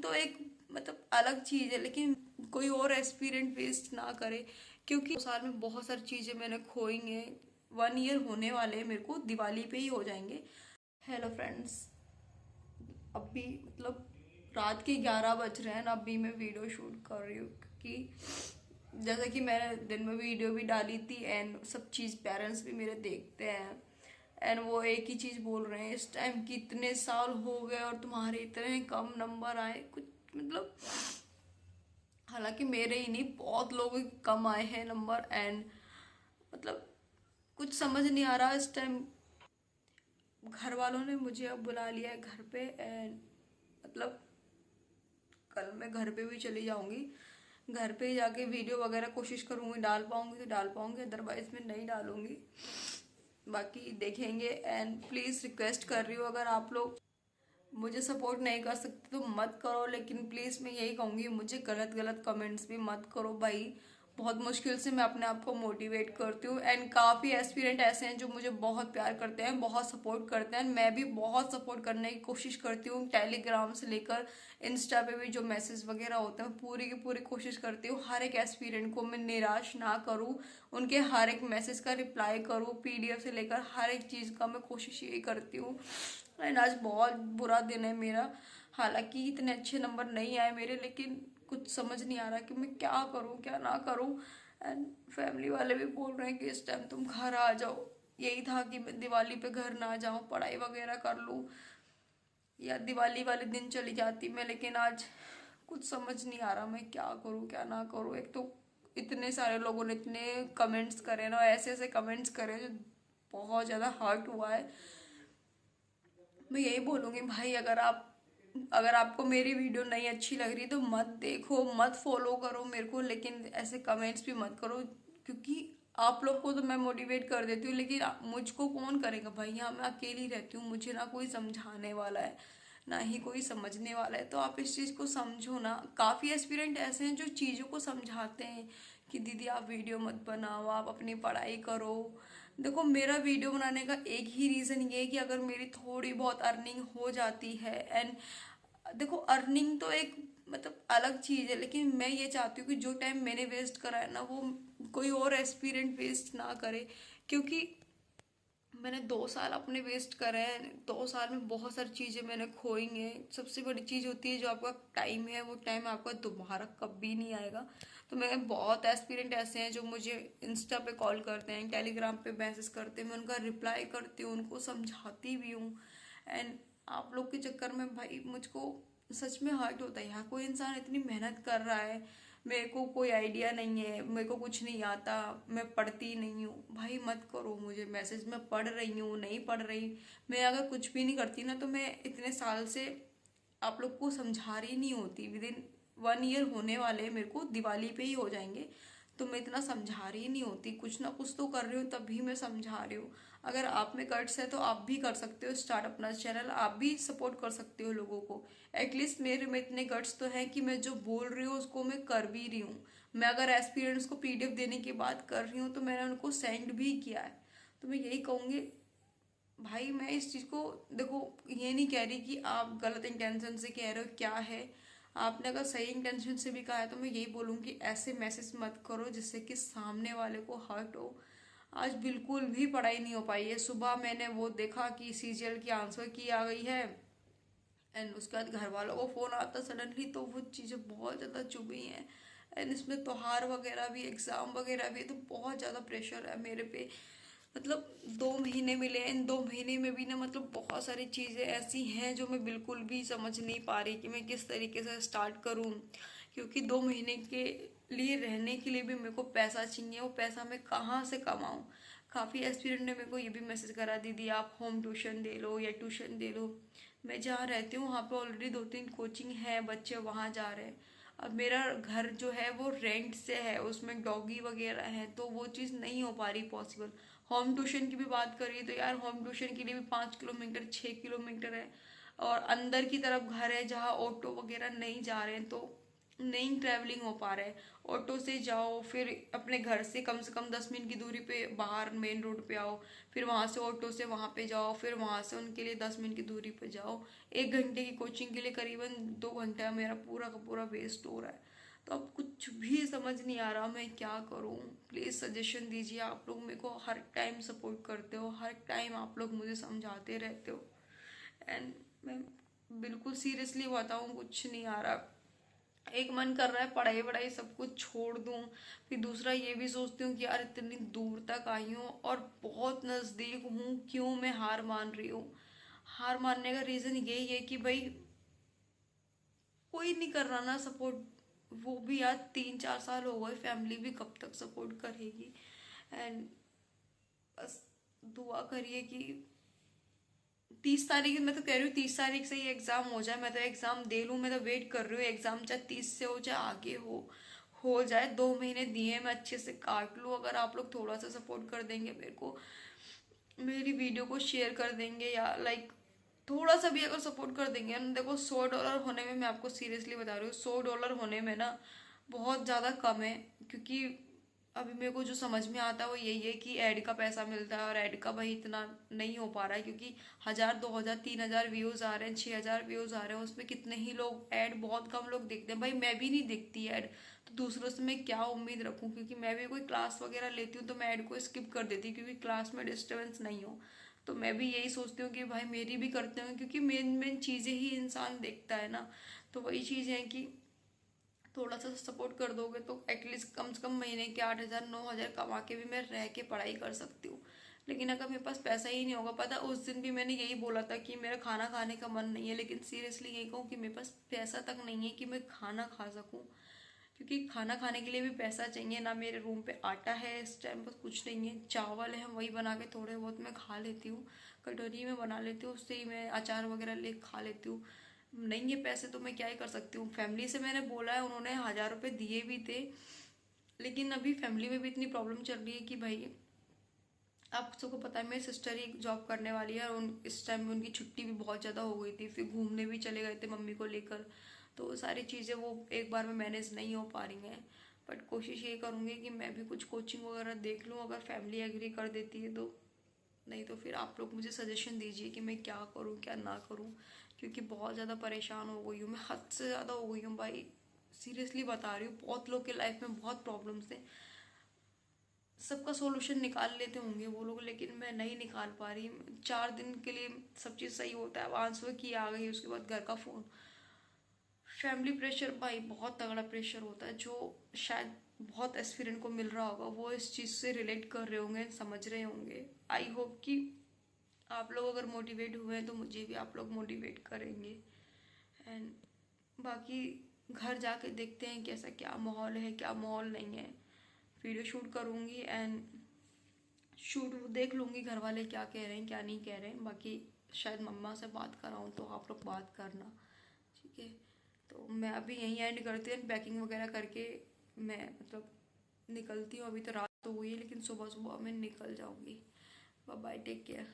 तो एक मतलब अलग चीज़ है, लेकिन कोई और एक्सपीरियंस वेस्ट ना करे, क्योंकि 2 साल में बहुत सारी चीज़ें मैंने खोई हैं। 1 ईयर होने वाले हैं मेरे को, दिवाली पे ही हो जाएंगे। हेलो फ्रेंड्स, अभी मतलब रात के 11 बज रहे हैं ना, अभी मैं वीडियो शूट कर रही हूँ, क्योंकि जैसा कि मैंने दिन में वीडियो भी डाली थी एंड सब चीज़ पेरेंट्स भी मेरे देखते हैं एंड वो एक ही चीज़ बोल रहे हैं इस टाइम कि इतने साल हो गए और तुम्हारे इतने कम नंबर आए, कुछ मतलब हालांकि मेरे ही नहीं बहुत लोगों के कम आए हैं नंबर एंड मतलब कुछ समझ नहीं आ रहा इस टाइम। घर वालों ने मुझे अब बुला लिया है घर पे एंड मतलब कल मैं घर पे भी चली जाऊंगी। घर पे ही जाके वीडियो वगैरह कोशिश करूंगी, डाल पाऊंगी तो डाल पाऊंगी, अदरवाइज मैं नहीं डालूंगी। बाकी देखेंगे एंड प्लीज़ रिक्वेस्ट कर रही हूँ, अगर आप लोग मुझे सपोर्ट नहीं कर सकते तो मत करो, लेकिन प्लीज़ मैं यही कहूँगी मुझे गलत गलत कमेंट्स भी मत करो भाई। बहुत मुश्किल से मैं अपने आप को मोटिवेट करती हूँ एंड काफ़ी एस्पिरेंट ऐसे हैं जो मुझे बहुत प्यार करते हैं, बहुत सपोर्ट करते हैं। मैं भी बहुत सपोर्ट करने की कोशिश करती हूँ, टेलीग्राम से लेकर इंस्टा पे भी जो मैसेज वगैरह होते हैं पूरी की पूरी कोशिश करती हूँ हर एक एस्पिरेंट को मैं निराश ना करूँ, उनके हर एक मैसेज का रिप्लाई करूँ, पीडीएफ से लेकर हर एक चीज़ का मैं कोशिश यही करती हूँ। एंड आज बहुत बुरा दिन है मेरा, हालांकि इतने अच्छे नंबर नहीं आए मेरे, लेकिन कुछ समझ नहीं आ रहा कि मैं क्या करूं क्या ना करूं। एंड फैमिली वाले भी बोल रहे हैं कि इस टाइम तुम घर आ जाओ। यही था कि मैं दिवाली पे घर ना जाऊं, पढ़ाई वगैरह कर लूं या दिवाली वाले दिन चली जाती मैं, लेकिन आज कुछ समझ नहीं आ रहा मैं क्या करूं क्या ना करूं। एक तो इतने सारे लोगों ने इतने कमेंट्स करे ना, ऐसे ऐसे कमेंट्स करे जो बहुत ज़्यादा हर्ट हुआ है। मैं यही बोलूँगी भाई, अगर आपको मेरी वीडियो नहीं अच्छी लग रही तो मत देखो, मत फॉलो करो मेरे को, लेकिन ऐसे कमेंट्स भी मत करो, क्योंकि आप लोग को तो मैं मोटिवेट कर देती हूँ, लेकिन मुझको कौन करेगा भाई। यहाँ मैं अकेली रहती हूँ, मुझे ना कोई समझाने वाला है ना ही कोई समझने वाला है, तो आप इस चीज़ को समझो ना। काफ़ी एस्पिरेंट ऐसे हैं जो चीज़ों को समझाते हैं कि दीदी आप वीडियो मत बनाओ, आप अपनी पढ़ाई करो। देखो मेरा वीडियो बनाने का एक ही रीज़न ये है कि अगर मेरी थोड़ी बहुत अर्निंग हो जाती है एंड देखो अर्निंग तो एक मतलब अलग चीज़ है, लेकिन मैं ये चाहती हूँ कि जो टाइम मैंने वेस्ट करा है ना वो कोई और एस्पिरेंट वेस्ट ना करे, क्योंकि मैंने 2 साल अपने वेस्ट करे हैं। 2 साल में बहुत सारी चीज़ें मैंने खोई हैं। सबसे बड़ी चीज़ होती है जो आपका टाइम है, वो टाइम आपका दोबारा कभी नहीं आएगा। तो मैं बहुत एस्पिरेंट ऐसे हैं जो मुझे इंस्टा पे कॉल करते हैं, टेलीग्राम पे मैसेज करते हैं, मैं उनका रिप्लाई करती हूँ, उनको समझाती भी हूँ। एंड आप लोग के चक्कर में भाई मुझको सच में हर्ट होता है यार, कोई इंसान इतनी मेहनत कर रहा है, मेरे को कोई आइडिया नहीं है, मेरे को कुछ नहीं आता, मैं पढ़ती नहीं हूँ। भाई मत करो मुझे मैसेज, मैं पढ़ रही हूँ नहीं पढ़ रही, मैं अगर कुछ भी नहीं करती ना तो मैं इतने साल से आप लोग को समझा रही नहीं होती। विद इन 1 ईयर होने वाले मेरे को, दिवाली पे ही हो जाएंगे, तो मैं इतना समझा रही नहीं होती, कुछ ना कुछ तो कर रही हूँ तभी मैं समझा रही हूँ। अगर आप में गट्स है तो आप भी कर सकते हो स्टार्ट अपना चैनल, आप भी सपोर्ट कर सकते हो लोगों को। एटलीस्ट मेरे में इतने गट्स तो हैं कि मैं जो बोल रही हूँ उसको मैं कर भी रही हूँ। मैं अगर एस्पिरेंट्स को पीडीएफ देने की बात कर रही हूँ तो मैंने उनको सेंड भी किया है। तो मैं यही कहूँगी भाई, मैं इस चीज़ को देखो ये नहीं कह रही कि आप गलत इंटेंशन से कह रहे हो, क्या है आपने अगर सही इंटेंशन से भी कहा है तो मैं यही बोलूँगी ऐसे मैसेज मत करो जिससे कि सामने वाले को हर्ट हो। आज बिल्कुल भी पढ़ाई नहीं हो पाई है। सुबह मैंने वो देखा कि सीजीएल की आंसर की आ गई है एंड उसके बाद घर वालों को फ़ोन आता सडनली, तो वो चीज़ें बहुत ज़्यादा चुभ गई हैं। एंड इसमें त्योहार वगैरह भी, एग्ज़ाम वगैरह भी, तो बहुत ज़्यादा प्रेशर है मेरे पे। मतलब 2 महीने मिले, इन 2 महीने में भी ना मतलब बहुत सारी चीज़ें ऐसी हैं जो मैं बिल्कुल भी समझ नहीं पा रही कि मैं किस तरीके से स्टार्ट करूं, क्योंकि 2 महीने के लिए रहने के लिए भी मेरे को पैसा चाहिए, वो पैसा मैं कहाँ से कमाऊं। काफ़ी एस्पिरेंट ने मेरे को ये भी मैसेज करा, दीदी आप होम ट्यूशन दे लो या ट्यूशन दे लो। मैं जहाँ रहती हूँ वहाँ पे ऑलरेडी 2-3 कोचिंग है, बच्चे वहाँ जा रहे हैं। अब मेरा घर जो है वो रेंट से है, उसमें डॉगी वगैरह है, तो वो चीज़ नहीं हो पा रही पॉसिबल। होम ट्यूशन की भी बात करिए तो यार होम ट्यूशन के लिए भी 5 किलोमीटर 6 किलोमीटर है, और अंदर की तरफ घर है जहाँ ऑटो वगैरह नहीं जा रहे हैं, तो नहीं ट्रैवलिंग हो पा रहा है। ऑटो से जाओ, फिर अपने घर से कम 10 मिनट की दूरी पे बाहर मेन रोड पे आओ, फिर वहाँ से ऑटो से वहाँ पे जाओ, फिर वहाँ से उनके लिए 10 मिनट की दूरी पे जाओ। 1 घंटे की कोचिंग के लिए करीबन 2 घंटा मेरा पूरा का पूरा वेस्ट हो रहा है। तो अब कुछ भी समझ नहीं आ रहा मैं क्या करूँ। प्लीज़ सजेशन दीजिए। आप लोग मेरे को हर टाइम सपोर्ट करते हो, हर टाइम आप लोग मुझे समझाते रहते हो, एंड मैं बिल्कुल सीरियसली बताऊँ कुछ नहीं आ रहा। एक मन कर रहा है पढ़ाई वढ़ाई सब कुछ छोड़ दूं, फिर दूसरा ये भी सोचती हूँ कि यार इतनी दूर तक आई हूँ और बहुत नज़दीक हूँ, क्यों मैं हार मान रही हूँ। हार मानने का रीज़न यही है कि भाई कोई नहीं कर रहा ना सपोर्ट। वो भी यार 3-4 साल हो गए, फैमिली भी कब तक सपोर्ट करेगी। एंड बस दुआ करिए कि 30 तारीख, मैं तो कह रही हूँ 30 तारीख से ही एग्ज़ाम हो जाए, मैं तो एग्ज़ाम दे लूँ। मैं तो वेट कर रही हूँ एग्ज़ाम, चाहे 30 से हो चाहे आगे हो जाए। 2 महीने दिए मैं अच्छे से काट लूँ। अगर आप लोग थोड़ा सा सपोर्ट कर देंगे मेरे को, मेरी वीडियो को शेयर कर देंगे, या लाइक थोड़ा सा भी अगर सपोर्ट कर देंगे ना। देखो $100 होने में, मैं आपको सीरियसली बता रही हूँ, $100 होने में ना बहुत ज़्यादा कम है। क्योंकि अभी मेरे को जो समझ में आता है वो यही है कि ऐड का पैसा मिलता है, और ऐड का भाई इतना नहीं हो पा रहा है, क्योंकि 1000, 2000, 3000 व्यूज़ आ रहे हैं, 6000 व्यूज़ आ रहे हैं, उसमें कितने ही लोग ऐड, बहुत कम लोग देखते हैं। भाई मैं भी नहीं देखती ऐड, तो दूसरों से मैं क्या उम्मीद रखूँ। क्योंकि मैं भी कोई क्लास वगैरह लेती हूँ तो मैं ऐड को स्किप कर देती हूँ, क्योंकि क्लास में डिस्टर्बेंस नहीं हो। तो मैं भी यही सोचती हूँ कि भाई मेरी भी करते हैं, क्योंकि मेन मेन चीज़ें ही इंसान देखता है ना। तो वही चीज़ है कि थोड़ा सा सपोर्ट कर दोगे तो एटलीस्ट कम से कम महीने के 8000 9000 कमा के भी मैं रह के पढ़ाई कर सकती हूँ। लेकिन अगर मेरे पास पैसा ही नहीं होगा, पता उस दिन भी मैंने यही बोला था कि मेरा खाना खाने का मन नहीं है, लेकिन सीरियसली यही कहूँ कि मेरे पास पैसा तक नहीं है कि मैं खाना खा सकूँ। क्योंकि खाना खाने के लिए भी पैसा चाहिए ना। मेरे रूम पे आटा है इस टाइम, बस कुछ नहीं है, चावल है, वही बना के थोड़े बहुत मैं खा लेती हूँ, कटोरी में बना लेती हूँ, उससे ही मैं अचार वगैरह ले खा लेती हूँ। नहीं है पैसे तो मैं क्या ही कर सकती हूँ। फैमिली से मैंने बोला है, उन्होंने 1000 रुपये दिए भी थे, लेकिन अभी फैमिली में भी इतनी प्रॉब्लम चल रही है कि भाई आप सबको पता है मेरी सिस्टर ही जॉब करने वाली है, और इस टाइम में उनकी छुट्टी भी बहुत ज़्यादा हो गई थी, फिर घूमने भी चले गए थे मम्मी को लेकर। तो वो सारी चीज़ें वो एक बार में मैनेज नहीं हो पा रही हैं। बट कोशिश ये करूँगी कि मैं भी कुछ कोचिंग वगैरह देख लूँ, अगर फैमिली एग्री कर देती है तो। नहीं तो फिर आप लोग मुझे सजेशन दीजिए कि मैं क्या करूँ क्या ना करूँ, क्योंकि बहुत ज़्यादा परेशान हो गई हूँ मैं, हद से ज़्यादा हो गई हूँ भाई। सीरियसली बता रही हूँ, बहुत लोग के लाइफ में बहुत प्रॉब्लम्स हैं, सबका सोल्यूशन निकाल लेते होंगे वो लोग, लेकिन मैं नहीं निकाल पा रही। 4 दिन के लिए सब चीज़ सही होता है, अब आंसर की आ गई, उसके बाद घर का फ़ोन, फैमिली प्रेशर, भाई बहुत तगड़ा प्रेशर होता है, जो शायद बहुत एस्पिरेंट को मिल रहा होगा, वो इस चीज़ से रिलेट कर रहे होंगे, समझ रहे होंगे। आई होप कि आप लोग अगर मोटिवेट हुए हैं तो मुझे भी आप लोग मोटिवेट करेंगे। एंड बाकी घर जाके देखते हैं कैसा क्या माहौल है क्या माहौल नहीं है। वीडियो शूट करूँगी एंड शूट देख लूँगी घर वाले क्या कह रहे हैं क्या नहीं कह रहे हैं। बाकी शायद मम्मा से बात कराऊँ तो आप लोग बात करना, ठीक है। तो मैं अभी यहीं एंड करती हूँ, पैकिंग वगैरह करके मैं मतलब निकलती हूँ। अभी तो रात तो हुई है, लेकिन सुबह सुबह मैं निकल जाऊँगी। Bye bye, take care.